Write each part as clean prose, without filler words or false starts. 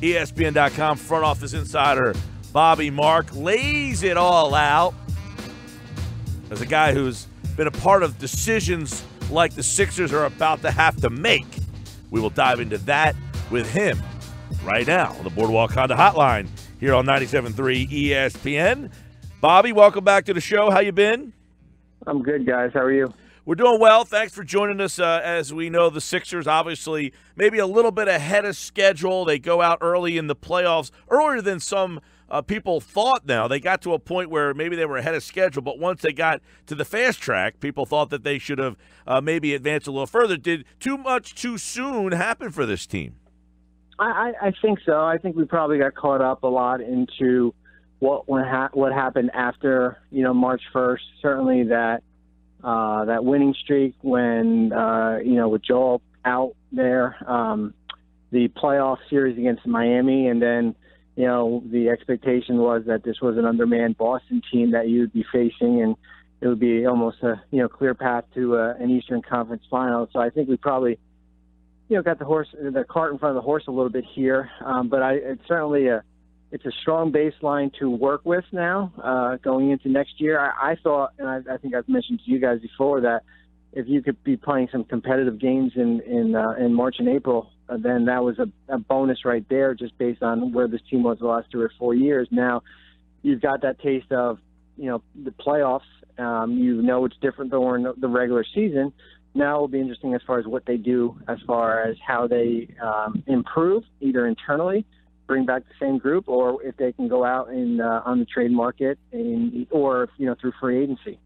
ESPN.com front office insider Bobby Mark lays it all out as a guy who's been a part of decisions like the Sixers are about to have to make. We will dive into that with him right now on the Boardwalk Honda Hotline here on 97.3 ESPN. Bobby, welcome back to the show. How you been? I'm good, guys. How are you? We're doing well. Thanks for joining us. As we know, the Sixers obviously maybe a little bit ahead of schedule. They go out early in the playoffs, earlier than some people thought now. They got to a point where maybe they were ahead of schedule, but once they got to the fast track, people thought that they should have maybe advanced a little further. Did too much too soon happen for this team? I think so. I think we probably got caught up a lot into what happened after, March 1st. Certainly that winning streak when, with Joel out there, the playoff series against Miami, and then, the expectation was that this was an undermanned Boston team that you would be facing, and it would be almost a, clear path to an Eastern Conference final. So I think we probably, got the cart in front of the horse a little bit here. But it's certainly it's a strong baseline to work with now going into next year. I thought, and I think I've mentioned to you guys before, that if you could be playing some competitive games in March and April, then that was a bonus right there, just based on where this team was the last 3 or 4 years. Now you've got that taste of the playoffs. It's different than the regular season. Now it will be interesting as far as what they do, as far as how they improve, either internally, bring back the same group, or if they can go out and on the trade market, or through free agency.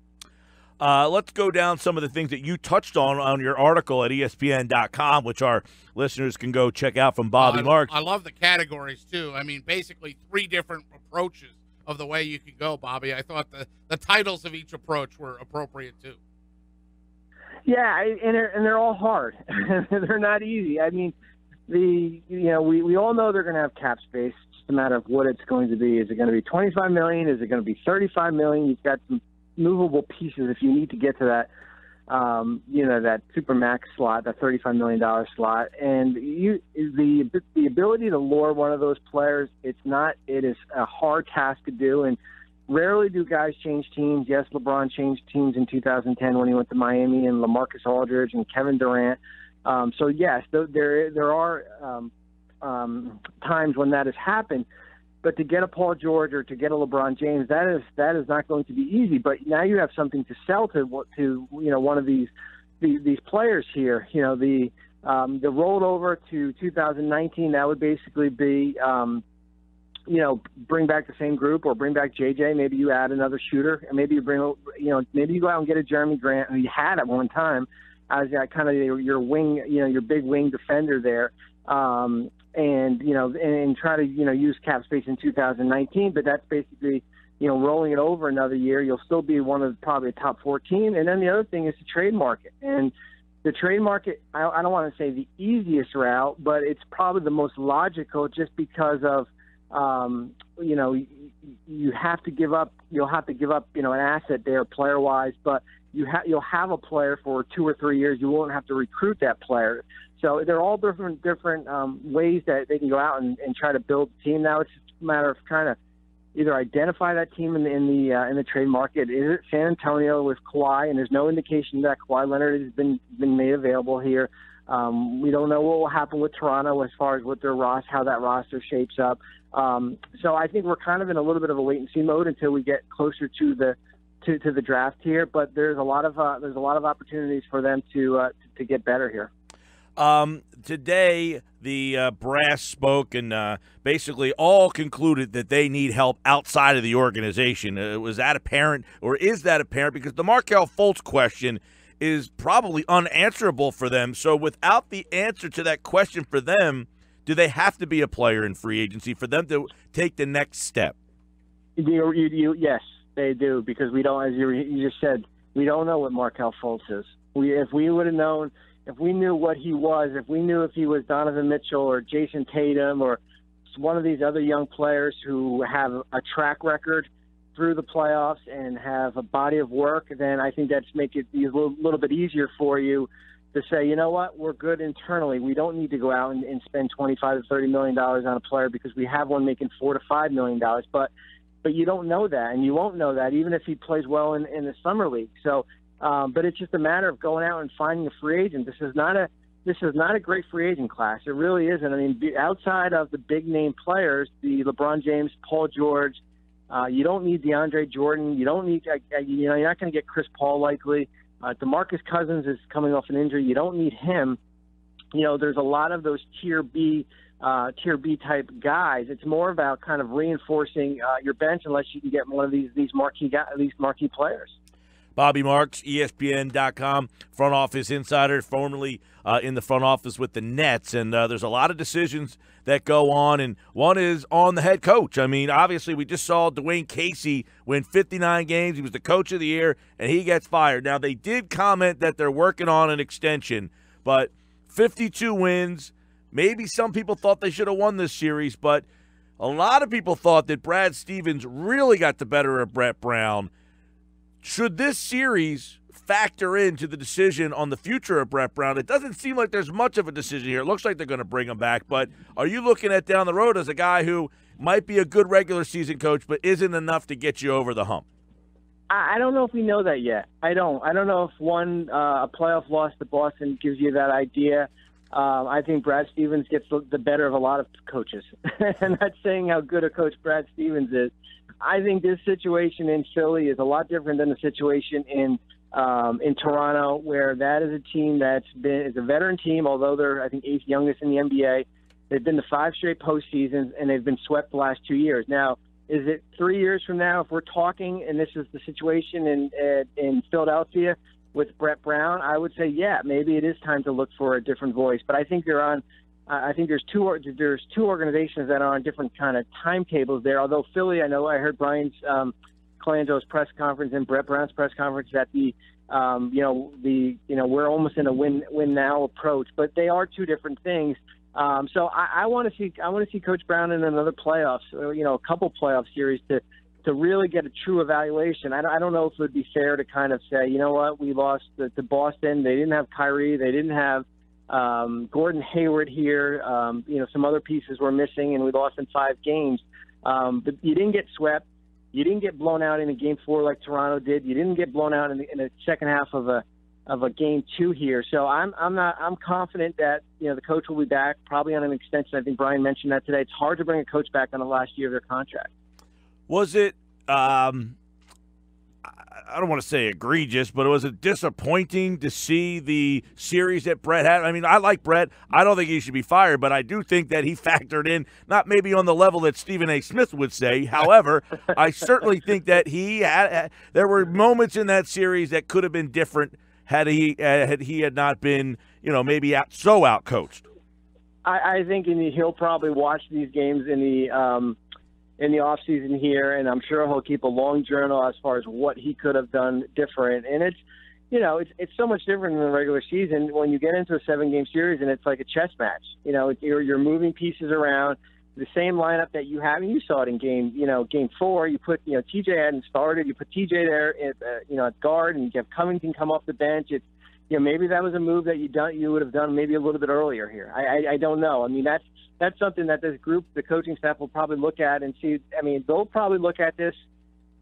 Let's go down some of the things that you touched on your article at ESPN.com, which our listeners can go check out from Bobby Marks. I love the categories, too. I mean, basically 3 different approaches of the way you could go, Bobby. I thought the titles of each approach were appropriate, too. Yeah, and they're all hard. They're not easy. I mean, we all know they're going to have cap space. It's just a matter of what it's going to be. Is it going to be $25 million? Is it going to be $35 million? You've got some movable pieces if you need to get to that, that supermax slot, that $35 million slot, and the ability to lure one of those players. It is a hard task to do, and rarely do guys change teams. Yes, LeBron changed teams in 2010 when he went to Miami, and LaMarcus Aldridge and Kevin Durant. So yes, there are times when that has happened. But to get a Paul George or to get a LeBron James, that is not going to be easy. But now you have something to sell to one of these players here. The rollover to 2019, that would basically be bring back the same group, or bring back JJ. Maybe you add another shooter, and maybe you maybe you go out and get a Jeremy Grant, who you had at one time as that kind of your wing, your big wing defender there. And try to, use cap space in 2019, but that's basically, rolling it over another year. You'll still be one of probably a top 4 team. And then the other thing is the trade market. And the trade market, I don't want to say the easiest route, but it's probably the most logical, just because of, you have to give up, an asset there player-wise, but you'll have a player for 2 or 3 years. You won't have to recruit that player. So they're all different ways that they can go out and try to build a team. Now it's just a matter of trying to either identify that team in the trade market. Is it San Antonio with Kawhi? And there's no indication that Kawhi Leonard has been made available here. We don't know what will happen with Toronto as far as what their how that roster shapes up. So I think we're kind of in a little bit of a wait and see mode until we get closer to the draft here. But there's a lot of opportunities for them to get better here. Today, the brass spoke and basically all concluded that they need help outside of the organization. Was that apparent, or is that apparent? Because the Markelle Fultz question is probably unanswerable for them. So without the answer to that question for them, do they have to be a player in free agency for them to take the next step? Yes, they do, because we don't, as you just said, we don't know what Markelle Fultz is. If we would have known, if we knew what he was, if we knew if he was Donovan Mitchell or Jason Tatum or one of these other young players who have a track record through the playoffs and have a body of work, then I think that's make it a little bit easier for you to say, you know what, we're good internally. We don't need to go out and spend $25 to $30 million on a player because we have one making $4 to $5 million. But you don't know that, and you won't know that even if he plays well in the summer league. So, but it's just a matter of going out and finding a free agent. This is not a great free agent class. It really isn't. I mean, outside of the big name players, the LeBron James, Paul George, you don't need DeAndre Jordan. You don't need, you're not going to get Chris Paul likely. DeMarcus Cousins is coming off an injury. You don't need him. There's a lot of those tier B type guys. It's more about kind of reinforcing your bench unless you can get one of these marquee players. Bobby Marks, ESPN.com, front office insider, formerly in the front office with the Nets. And there's a lot of decisions that go on, and one is on the head coach. I mean, obviously, we just saw Dwayne Casey win 59 games. He was the coach of the year, and he gets fired. Now, they did comment that they're working on an extension, but 52 wins. Maybe some people thought they should have won this series, but a lot of people thought that Brad Stevens really got the better of Brett Brown. Should this series factor into the decision on the future of Brett Brown? It doesn't seem like there's much of a decision here. It looks like they're going to bring him back, but are you looking at down the road as a guy who might be a good regular season coach but isn't enough to get you over the hump? I don't know if we know that yet. I don't know if a playoff loss to Boston gives you that idea. I think Brad Stevens gets the better of a lot of coaches. I'm not saying how good a coach Brad Stevens is. I think this situation in Philly is a lot different than the situation in Toronto, where that is a team is a veteran team, although they're, I think, 8th youngest in the NBA. They've been to 5 straight postseasons, and they've been swept the last 2 years. Now, is it 3 years from now if we're talking, and this is the situation in Philadelphia with Brett Brown? I would say, yeah, maybe it is time to look for a different voice. But I think there's two organizations that are on different kind of timetables there. Although Philly, I heard Brian Colangelo's press conference and Brett Brown's press conference that we're almost in a win now approach, but they are two different things. So I want to see Coach Brown in another playoffs, a couple playoff series to really get a true evaluation. I don't know if it would be fair to kind of say, you know what, we lost to Boston. They didn't have Kyrie. They didn't have Gordon Hayward here. Some other pieces were missing, and we lost in 5 games. But you didn't get swept. You didn't get blown out in a game 4 like Toronto did. You didn't get blown out in the second half of a game 2 here. So I'm confident that the coach will be back, probably on an extension. I think Brian mentioned that today. It's hard to bring a coach back on the last year of their contract. Was it? I don't want to say egregious, but was it disappointing to see the series that Brett had? I mean, I like Brett. I don't think he should be fired, but I do think that he factored in, not maybe on the level that Stephen A. Smith would say. However, I certainly think that there were moments in that series that could have been different had he had not been, maybe so out-coached. I think he'll probably watch these games in the offseason here, and I'm sure he'll keep a long journal as far as what he could have done different. And it's so much different than the regular season when you get into a 7-game series and it's like a chess match. You're moving pieces around. The same lineup that you have, and you saw it in game 4. You put, TJ hadn't started. You put TJ there at guard, and you have Covington come off the bench. It's, maybe that was a move that you would have done maybe a little bit earlier here. I don't know. I mean, that's something that this group, the coaching staff, will probably look at and see. I mean, they'll probably look at this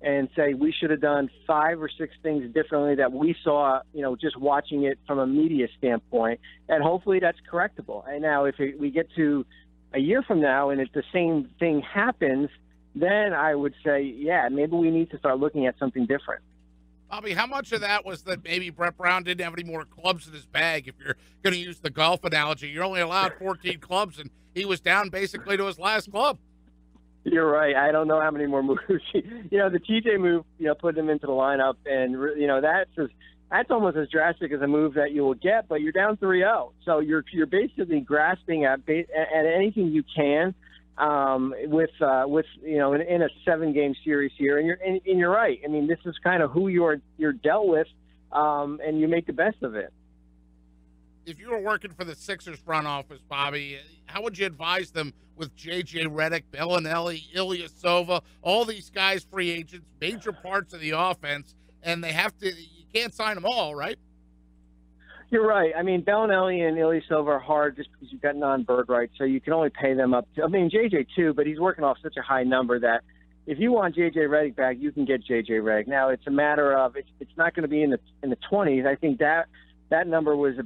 and say we should have done 5 or 6 things differently that we saw, just watching it from a media standpoint. And hopefully that's correctable. And now if we get to a year from now and if the same thing happens, then I would say, yeah, maybe we need to start looking at something different. Bobby, how much of that was that maybe Brett Brown didn't have any more clubs in his bag? If you're going to use the golf analogy, you're only allowed 14 clubs, and he was down basically to his last club. You're right. I don't know how many more moves. The TJ move, put him into the lineup, and that's almost as drastic as a move that you will get. But you're down 3-0, so you're basically grasping at anything you can. In a 7-game series here, and you're right. I mean, this is kind of who you're dealt with, and you make the best of it. If you were working for the Sixers front office, Bobby, how would you advise them with J.J. Redick, Bellinelli, Ilyasova, all these guys, free agents, major parts of the offense, and you can't sign them all, right? You're right. I mean, Bellinelli and Ilyasova are hard just because you've got non-bird rights, so you can only pay them up to, I mean, JJ too, but he's working off such a high number that if you want JJ Redick back, you can get JJ Redick. Now, it's a matter of it's not going to be in the 20s. I think that number was,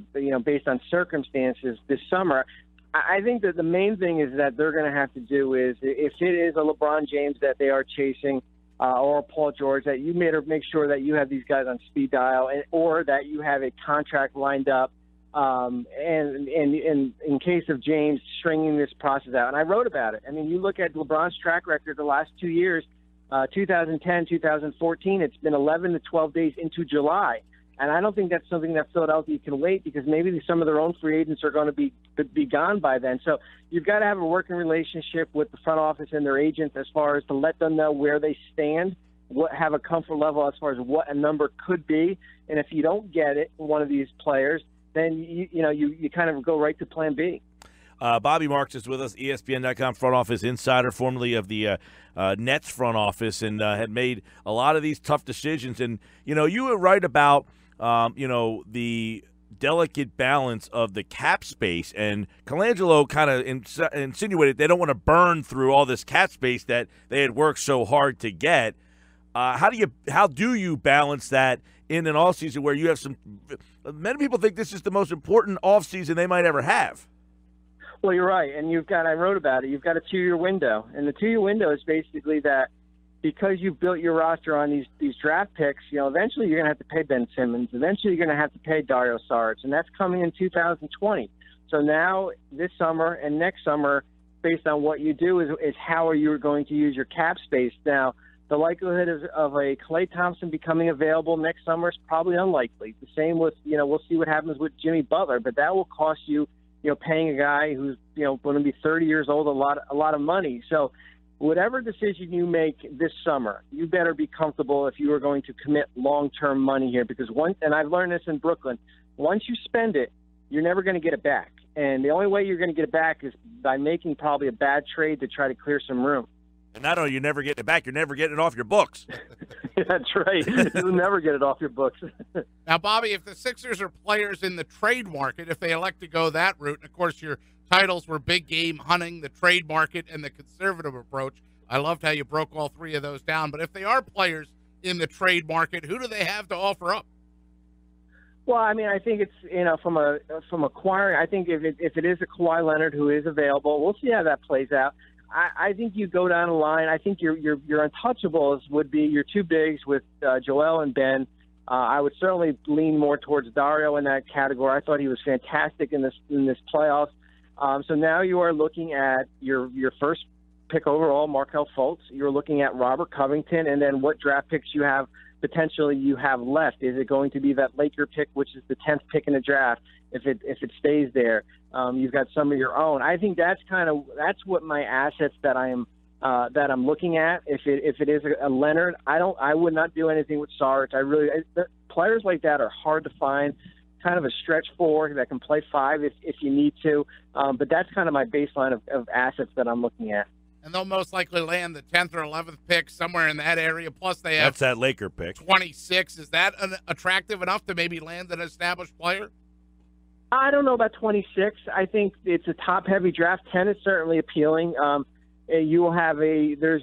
based on circumstances this summer. I think that the main thing is that they're going to have to do is, if it is a LeBron James that they are chasing, or Paul George, that you make sure that you have these guys on speed dial, or that you have a contract lined up, and in case of James, stringing this process out. And I wrote about it. I mean, you look at LeBron's track record the last 2 years, 2010, 2014, it's been 11 to 12 days into July. And I don't think that's something that Philadelphia can wait, because maybe some of their own free agents are going to be gone by then. So you've got to have a working relationship with the front office and their agents as far as to let them know where they stand, have a comfort level as far as what a number could be. And if you don't get it, one of these players, then you kind of go right to plan B. Bobby Marks is with us, ESPN.com front office insider, formerly of the Nets front office, and had made a lot of these tough decisions. And, you were right about the delicate balance of the cap space, and Colangelo kind of insinuated they don't want to burn through all this cap space that they had worked so hard to get. How do you balance that in an offseason where you have many people think this is the most important offseason they might ever have? Well, you're right, and I wrote about it, you've got a 2-year window, and the 2-year window is basically that because you've built your roster on these draft picks, eventually you're going to have to pay Ben Simmons. Eventually you're going to have to pay Dario Saric, and that's coming in 2020. So now this summer and next summer, based on what you do, is how are you going to use your cap space. Now, the likelihood of a Klay Thompson becoming available next summer is probably unlikely. The same with, we'll see what happens with Jimmy Butler, but that will cost you, paying a guy who's, going to be 30 years old a lot of money. So whatever decision you make this summer, you better be comfortable if you are going to commit long-term money here, because and I've learned this in Brooklyn, once you spend it, you're never going to get it back. And the only way you're going to get it back is by making probably a bad trade to try to clear some room. And not only are you never getting it back, you're never getting it off your books. That's right. You'll never get it off your books. Now, Bobby, if the Sixers are players in the trade market, if they elect to go that route, and of course your titles were big game hunting, the trade market, and the conservative approach. I loved how you broke all three of those down. But if they are players in the trade market, who do they have to offer up? Well, I mean, I think it's, from acquiring, I think if it is a Kawhi Leonard who is available, we'll see how that plays out. I think you go down the line. I think your untouchables would be your two bigs with Joel and Ben. I would certainly lean more towards Dario in that category. I thought he was fantastic in this playoffs. So now you are looking at your first pick overall, Markelle Fultz. You're looking at Robert Covington, and then what draft picks you have left. Is it going to be that Laker pick, which is the 10th pick in the draft? If it stays there, you've got some of your own. I think that's what my assets that I'm looking at. If it is a Leonard, I would not do anything with Saric. Players like that are hard to find. Kind of a stretch four that can play five if you need to. But that's kind of my baseline of assets that I'm looking at. And they'll most likely land the 10th or 11th pick somewhere in that area. Plus, they have that Laker pick. 26. Is that attractive enough to maybe land an established player? I don't know about 26. I think it's a top-heavy draft. 10 is certainly appealing. You will have you've got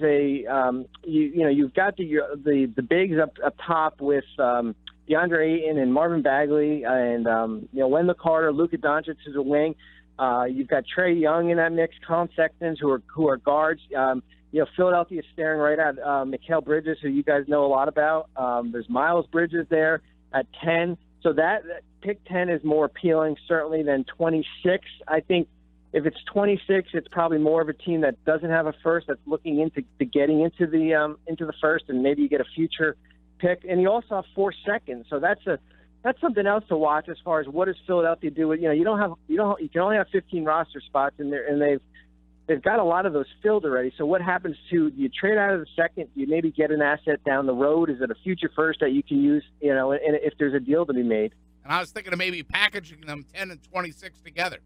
the bigs up top with DeAndre Ayton and Marvin Bagley and Wendell Carter, Luka Doncic is a wing. You've got Trae Young in that mix, Colin Sexton, who are guards. Philadelphia is staring right at Mikal Bridges, who you guys know a lot about. There's Miles Bridges there at 10. So that pick 10 is more appealing, certainly, than 26. I think if it's 26, it's probably more of a team that doesn't have a first, that's looking into getting into the first, and maybe you get a future pick. And you also have 4 seconds, so that's something else to watch as far as what does Philadelphia do with, you can only have 15 roster spots in there, and they've got a lot of those filled already. So what happens to you trade out of the second, you maybe get an asset down the road? Is it a future first that you can use, and if there's a deal to be made? And I was thinking of maybe packaging them 10 and 26 together.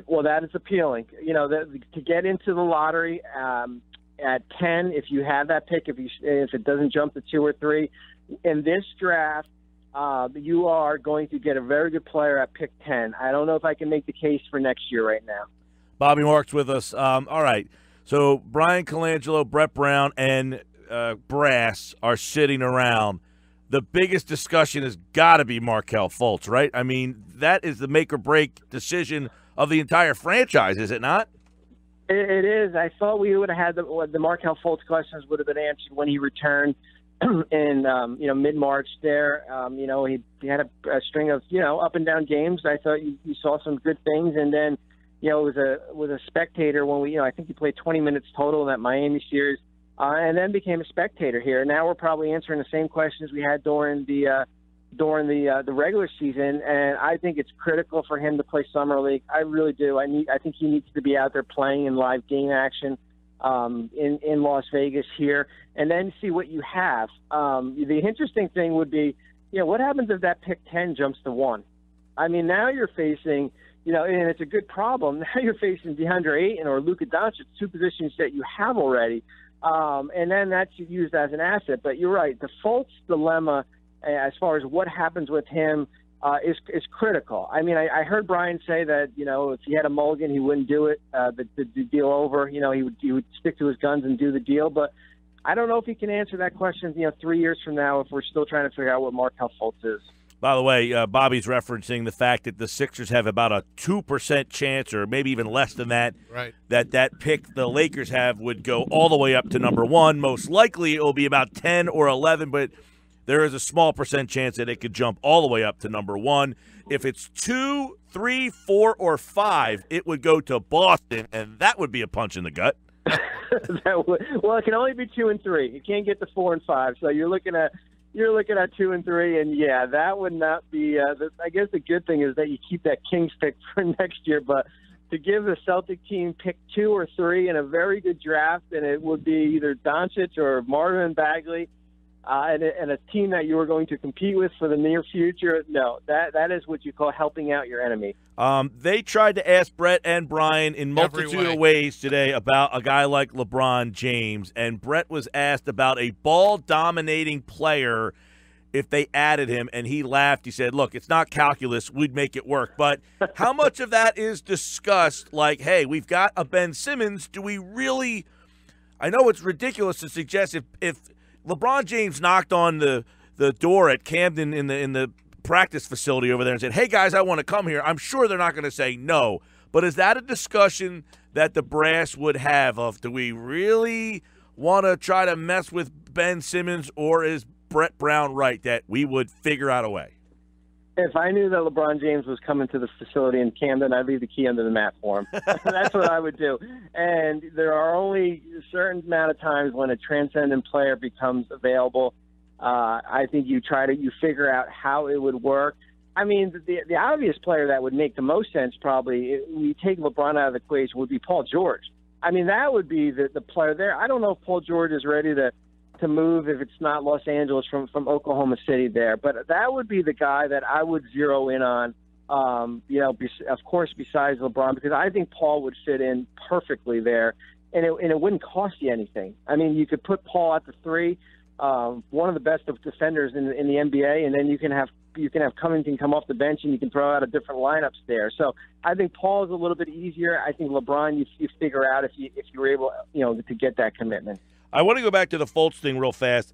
Well, that is appealing. To get into the lottery at 10, if you have that pick, if it doesn't jump to 2 or 3 in this draft, you are going to get a very good player at pick 10. I don't know if I can make the case for next year right now. Bobby Marks with us. All right. So Brian Colangelo, Brett Brown, and Brass are sitting around. The biggest discussion has got to be Markelle Fultz, right? I mean, that is the make-or-break decision of the entire franchise, is it not? It is. I thought we would have had the Markelle Fultz questions would have been answered when he returned in mid-March there. He had a string of up and down games. I thought you saw some good things, and then it was a spectator when I think he played 20 minutes total in that Miami series, and then became a spectator here. Now we're probably answering the same questions we had during the regular season, and I think it's critical for him to play summer league. I really do. I think he needs to be out there playing in live game action in Las Vegas here, and then see what you have. The interesting thing would be, what happens if that pick 10 jumps to 1? I mean, now you're facing, and it's a good problem. Now you're facing DeAndre Ayton or Luka Doncic, two positions that you have already, and then that's used as an asset. But you're right. The Fultz dilemma, as far as what happens with him, is critical. I mean, I heard Brian say that if he had a mulligan, he wouldn't do it. The deal over. He would stick to his guns and do the deal. But I don't know if he can answer that question. 3 years from now, if we're still trying to figure out what Markelle Fultz is. By the way, Bobby's referencing the fact that the Sixers have about a 2% chance, or maybe even less than that, right, that pick the Lakers have would go all the way up to number 1. Most likely it will be about 10 or 11, but there is a small percent chance that it could jump all the way up to number 1. If it's 2, 3, 4, or 5, it would go to Boston, and that would be a punch in the gut. Well, it can only be 2 and 3. You can't get to 4 and 5, so you're looking at 2 and 3, and yeah, that would not be. I guess the good thing is that you keep that Kings pick for next year, but to give the Celtic team pick 2 or 3 in a very good draft, and it would be either Doncic or Marvin Bagley. And a team that you are going to compete with for the near future, no, that is what you call helping out your enemy. They tried to ask Brett and Brian in multitude of ways today about a guy like LeBron James, and Brett was asked about a ball-dominating player if they added him, and he laughed. He said, look, it's not calculus. We'd make it work. But how much of that is discussed like, hey, we've got a Ben Simmons. Do we really – I know it's ridiculous to suggest if LeBron James knocked on the door at Camden in the practice facility over there and said, hey, guys, I want to come here, I'm sure they're not going to say no. But is that a discussion that the brass would have of, do we really want to try to mess with Ben Simmons, or is Brett Brown right that we would figure out a way? If I knew that LeBron James was coming to the facility in Camden, I'd leave the key under the mat for him. That's what I would do. And there are only a certain amount of times when a transcendent player becomes available. I think you figure out how it would work. I mean, the obvious player that would make the most sense probably, we take LeBron out of the equation, would be Paul George. I mean, that would be the player there. I don't know if Paul George is ready to move if it's not Los Angeles from Oklahoma City there. But that would be the guy that I would zero in on, of course, besides LeBron, because I think Paul would fit in perfectly there, and it wouldn't cost you anything. I mean, you could put Paul at the 3, one of the best of defenders in the NBA, and then you can have Covington come off the bench, and you can throw out a different lineups there. So I think Paul is a little bit easier. I think LeBron, you figure out if you were able, to get that commitment. I want to go back to the Fultz thing real fast.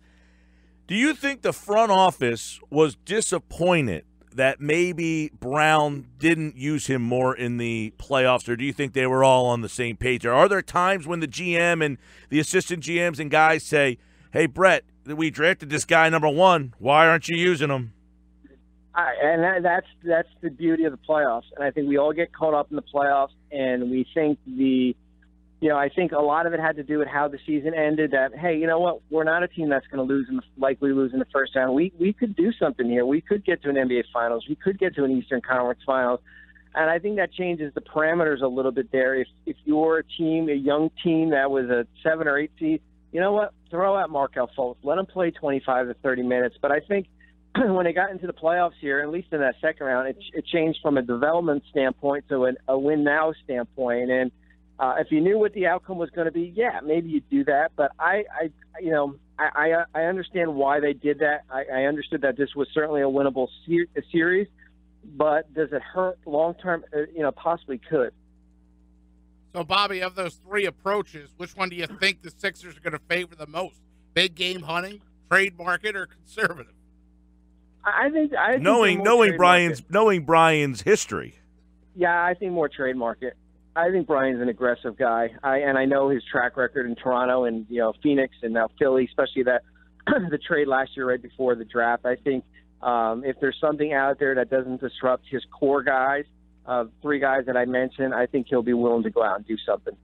Do you think the front office was disappointed that maybe Brown didn't use him more in the playoffs, or do you think they were all on the same page? Or are there times when the GM and the assistant GMs and guys say, hey, Brett, we drafted this guy number 1. Why aren't you using him? And that's the beauty of the playoffs. And I think we all get caught up in the playoffs, and we think I think a lot of it had to do with how the season ended, that, hey, you know what, we're not a team that's going to likely lose in the first round. We could do something here. We could get to an NBA Finals. We could get to an Eastern Conference Finals. And I think that changes the parameters a little bit there. If you're a young team that was a 7 or 8 seed, you know what, throw out Markelle Fultz. Let him play 25 to 30 minutes. But I think when they got into the playoffs here, at least in that second round, it changed from a development standpoint to a win-now standpoint. And If you knew what the outcome was going to be, yeah, maybe you'd do that. But I understand why they did that. I understood that this was certainly a winnable series, but does it hurt long term? Possibly could. So, Bobby, of those three approaches, which one do you think the Sixers are going to favor the most? Big game hunting, trade market, or conservative? I think knowing Brian's history. Yeah, I think more trade market. I think Brian's an aggressive guy, and I know his track record in Toronto and Phoenix and now Philly, especially that the trade last year right before the draft. I think if there's something out there that doesn't disrupt his core guys, three guys that I mentioned, I think he'll be willing to go out and do something.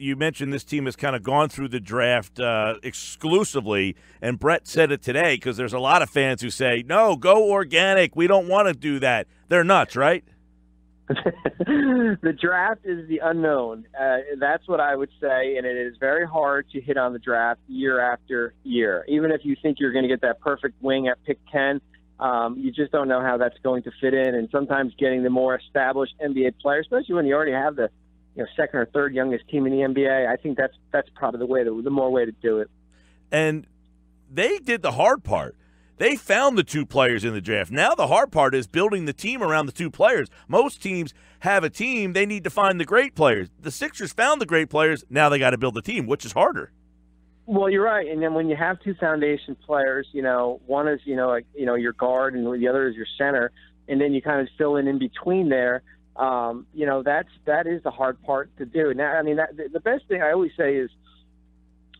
You mentioned this team has kind of gone through the draft exclusively, and Brett said it today because there's a lot of fans who say, no, go organic. We don't want to do that. They're nuts, right? The draft is the unknown. That's what I would say, and it is very hard to hit on the draft year after year. Even if you think you're going to get that perfect wing at pick 10, you just don't know how that's going to fit in. And sometimes getting the more established NBA players, especially when you already have the second or third youngest team in the NBA, I think that's probably the more way to do it. And they did the hard part. They found the two players in the draft. Now the hard part is building the team around the two players. Most teams have a team. They need to find the great players. The Sixers found the great players. Now they got to build the team, which is harder. Well, you're right. And then when you have two foundation players, one is, your guard and the other is your center, and then you kind of fill in between there, that is the hard part to do. Now, I mean, the best thing I always say is,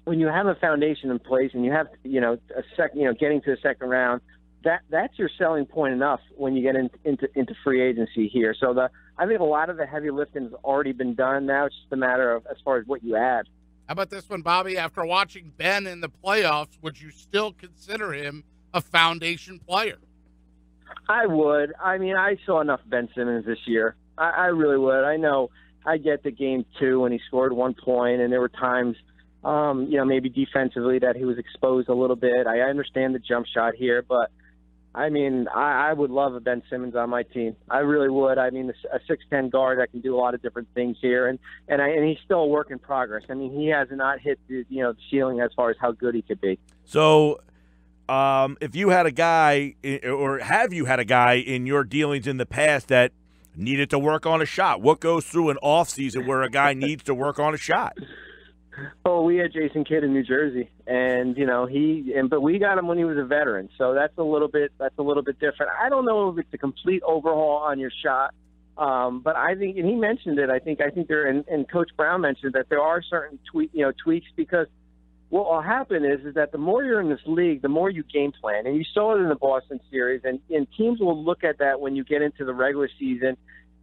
when you have a foundation in place and you have, getting to the second round, that's your selling point enough when you get into free agency here. So I think a lot of the heavy lifting has already been done. Now it's just a matter of as far as what you add. How about this one, Bobby? After watching Ben in the playoffs, would you still consider him a foundation player? I would. I mean, I saw enough Ben Simmons this year. I really would. I know I get the game 2 when he scored 1 point, and there were times maybe defensively that he was exposed a little bit. I understand the jump shot here, but I mean, I would love a Ben Simmons on my team. I really would. I mean, a 6'10" guard that can do a lot of different things here, and he's still a work in progress. I mean, he has not hit the ceiling as far as how good he could be. So, if you had a guy, or have you had a guy in your dealings in the past that needed to work on a shot? What goes through an offseason where a guy needs to work on a shot? Oh, we had Jason Kidd in New Jersey, and but we got him when he was a veteran, so that's a little bit different. I don't know if it's a complete overhaul on your shot, but I think, and he mentioned it. I think there, and Coach Brown mentioned that there are certain tweaks, because what will happen is that the more you're in this league, the more you game plan, and you saw it in the Boston series, and teams will look at that when you get into the regular season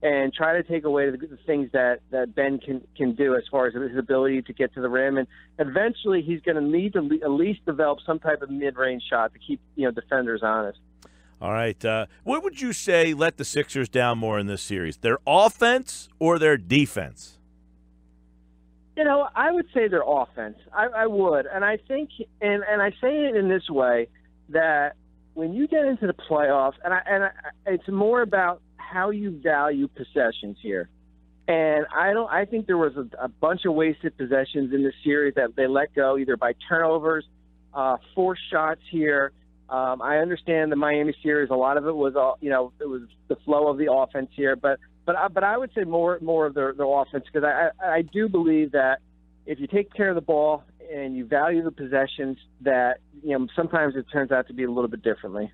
and try to take away the things that Ben can do as far as his ability to get to the rim. And eventually he's going to need to at least develop some type of mid-range shot to keep defenders honest. All right. What would you say let the Sixers down more in this series, their offense or their defense? I would say their offense. I would. And I think, and I say it in this way, that when you get into the playoffs, and it's more about how you value possessions here. And I think there was a bunch of wasted possessions in this series that they let go either by turnovers, forced shots here. I understand the Miami series, a lot of it was it was the flow of the offense here, but I would say more of their offense, because I do believe that if you take care of the ball and you value the possessions, that sometimes it turns out to be a little bit differently.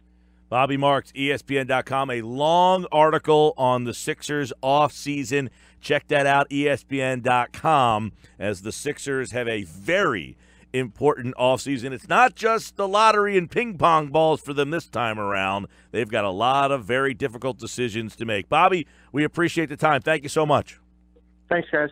Bobby Marks, ESPN.com, a long article on the Sixers offseason. Check that out, ESPN.com, as the Sixers have a very important offseason. It's not just the lottery and ping pong balls for them this time around. They've got a lot of very difficult decisions to make. Bobby, we appreciate the time. Thank you so much. Thanks, guys.